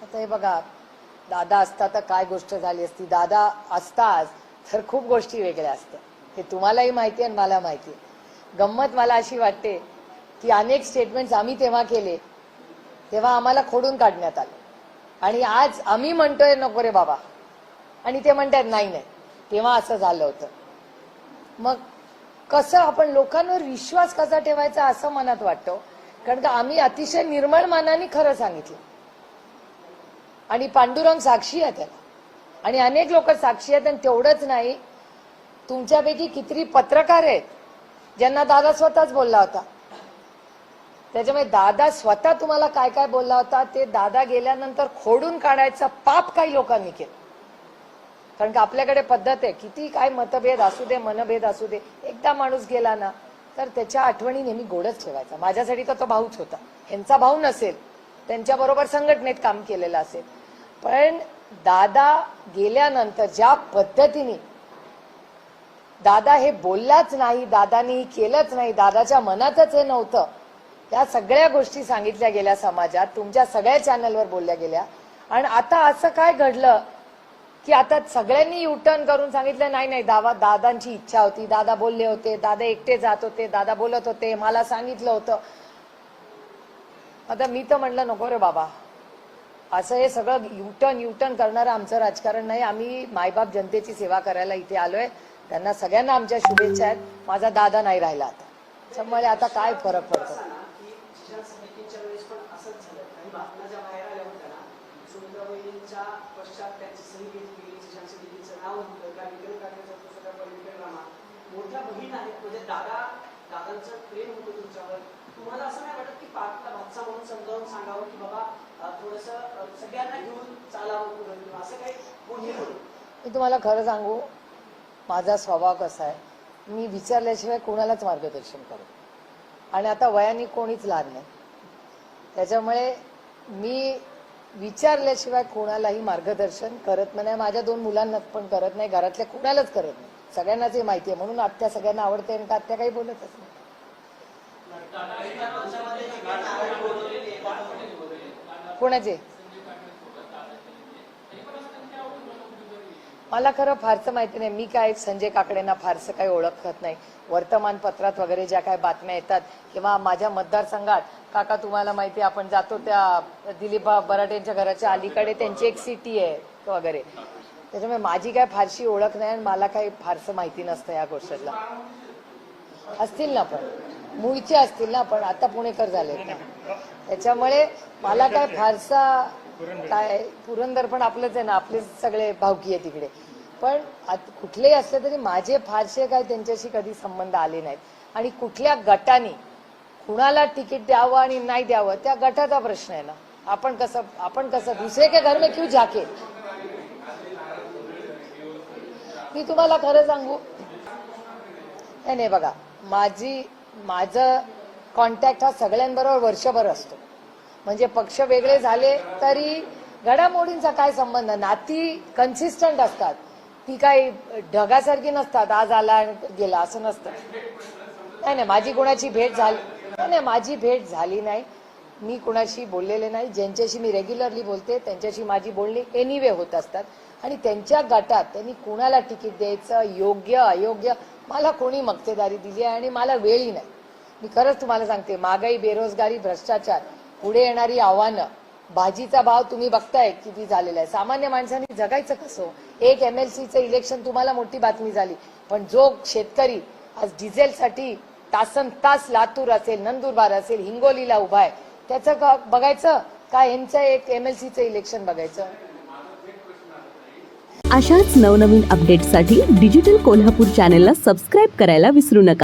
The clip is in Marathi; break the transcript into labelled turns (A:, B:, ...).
A: आता हे बघा, दादा असता तर काय गोष्ट झाली असती. दादा असताच तर खूप गोष्टी वेगळ्या असत्या. हे तुम्हालाही माहिती आहे आणि मला माहिती आहे. गंमत मला अशी वाटते की अनेक स्टेटमेंट्स आम्ही तेव्हा केले, तेव्हा आम्हाला खोडून काढण्यात आलं, आणि आज आम्ही म्हणतोय नको रे बाबा, आणि ते म्हणतात नाही नाही तेव्हा असं झालं होतं. मग कसं आपण लोकांवर विश्वास कसा ठेवायचा असं मनात वाटतं. कारण का आम्ही अतिशय निर्मळ मनाने खरं सांगितलं, आणि पांडुरंग साक्षी आहे त्याला, आणि अनेक लोक साक्षी आहेत. आणि तेवढंच नाही, तुमच्यापैकी किती पत्रकार आहेत ज्यांना दादा स्वतःच बोलला होता. त्याच्यामुळे दादा स्वतः तुम्हाला काय काय बोलला होता ते दादा गेल्यानंतर खोडून काढायचं पाप काही लोकांनी केलं. कारण का आपल्याकडे पद्धत आहे, किती काय मतभेद असू दे, मनभेद असू दे, एकदा माणूस गेला ना तर त्याच्या आठवणी नेहमी गोडच ठेवायचा. माझ्यासाठी तर तो भाऊच होता. ह्यांचा भाऊ नसेल, त्यांच्याबरोबर संघटनेत काम केलेलं असेल, पण दादा गेल्यानंतर ज्या पद्धतीने दादा हे बोललाच नाही, दादानी केलंच नाही, दादाच्या मनातच हे नव्हतं, या सगळ्या गोष्टी सांगितल्या गेल्या समाजात, तुमच्या सगळ्या चॅनलवर बोलल्या गेल्या. आणि आता असं काय घडलं की आता सगळ्यांनी युटर्न करून सांगितलं नाही नाही, दादांची इच्छा होती, दादा बोलले होते, दादा एकटे जात होते, दादा बोलत होते, मला सांगितलं होतं. आता मी तर म्हणलं नको रे बाबा, असं हे सगळं युटर्न करणारं आमचं राजकारण नाही. आम्ही मायबाप जनतेची सेवा करायला इथे आलोय. त्यांना सगळ्यांना आमच्या शुभेच्छा आहेत. माझा दादा नाही राहिला आता, त्यामुळे आता काय फरक पडतो.
B: मोठ्या बहीण आहेत, म्हणजे दादांचं प्रेम होतं तुमच्यावर. तुम्हाला असं नाही वाटत की पार्कला भातसा म्हणून समजावून सांगावं की बाबा थोडंसं सगळ्यांना घेऊन चालावं पुढे, असं काही कोणी म्हणून?
A: मी तुम्हाला खरं सांगू, माझा स्वभाव कसा आहे, मी विचारल्याशिवाय कोणालाच मार्गदर्शन करू. आणि आता वयाने कोणीच लहान नाही, त्याच्यामुळे मी विचारल्याशिवाय कोणालाही मार्गदर्शन करत नाही. माझ्या 2 मुलांना पण करत नाही, घरातल्या कोणालाच करत नाही. सगळ्यांनाच हे माहिती आहे, म्हणून आत्या सगळ्यांना आवडते आणि आत्या काही बोलतच नाही. कोणाचे? मला खरं फारसं माहिती नाही. मी काय संजय काकडेंना फारसं काही ओळखत नाही. वर्तमानपत्रात वगैरे ज्या काही बातम्या येतात किंवा माझ्या मतदारसंघात, काका तुम्हाला माहिती आहे आपण जातो त्या दिलीप बराटेंच्या घराच्या अलीकडे त्यांची एक सिटी आहे वगैरे, त्याच्यामुळे माझी काय फारशी ओळख नाही आणि मला काही फारसं माहिती नसतं या गोष्टीतला. असतील ना, पण मूळचे असतील ना, पण आता पुणेकर झालेत ना, त्याच्यामुळे मला काय फारसा काय, पुरंदर पण आपलंच आहे ना, आपले सगळे भावकी आहे तिकडे. पण कुठलेही असले तरी माझे फारसे काय त्यांच्याशी कधी संबंध आले नाहीत. आणि कुठल्या गटाने कुणाला तिकीट द्यावं आणि नाही द्यावं त्या गटाचा प्रश्न आहे ना. आपण कसं दुसरे के घर में क्यों जाके. मी तुम्हाला खरं सांगू, नाही बघा, माझं कॉन्टॅक्ट हा सगळ्यांबरोबर वर्षभर असतो. म्हणजे पक्ष वेगळे झाले तरी घडामोडींचा काय संबंध, नाती कन्सिस्टंट असतात, ती काही ढगासारखी नसतात, आज आला गेला असं नसतं. नाही, माझी कोणाची भेट झाली नाही, माझी भेट झाली नाही. मी कुणाशी बोललेले नाही. ज्यांच्याशी मी रेग्युलरली बोलते त्यांच्याशी माझी बोलणी एनिवे होत असतात. आणि त्यांच्या गटात त्यांनी कुणाला तिकीट द्यायचं, योग्य अयोग्य, मला कोणी मक्तेदारी दिली आहे आणि मला वेळही नाही. मी खरंच तुम्हाला सांगते, महागाई, बेरोजगारी, भ्रष्टाचार, पुढे येणारी आव्हानं, भाजीचा भाव तुम्ही बघताय किती झालेला आहे. सामान्य माणसांनी जगायचं कसं. एक MLCचं इलेक्शन तुम्हाला मोठी बातमी झाली, पण जो शेतकरी आज डिझेलसाठी तासन तास लातूर असेल, नंदुरबार असेल, हिंगोलीला उभा आहे, त्याचं बघायचं का ह्यांचं एक MLCचं इलेक्शन बघायचं.
C: अशाच नवनवीन अपडेट्ससाठी डिजिटल कोल्हापूर चॅनेलला सबस्क्राईब करायला विसरू नका.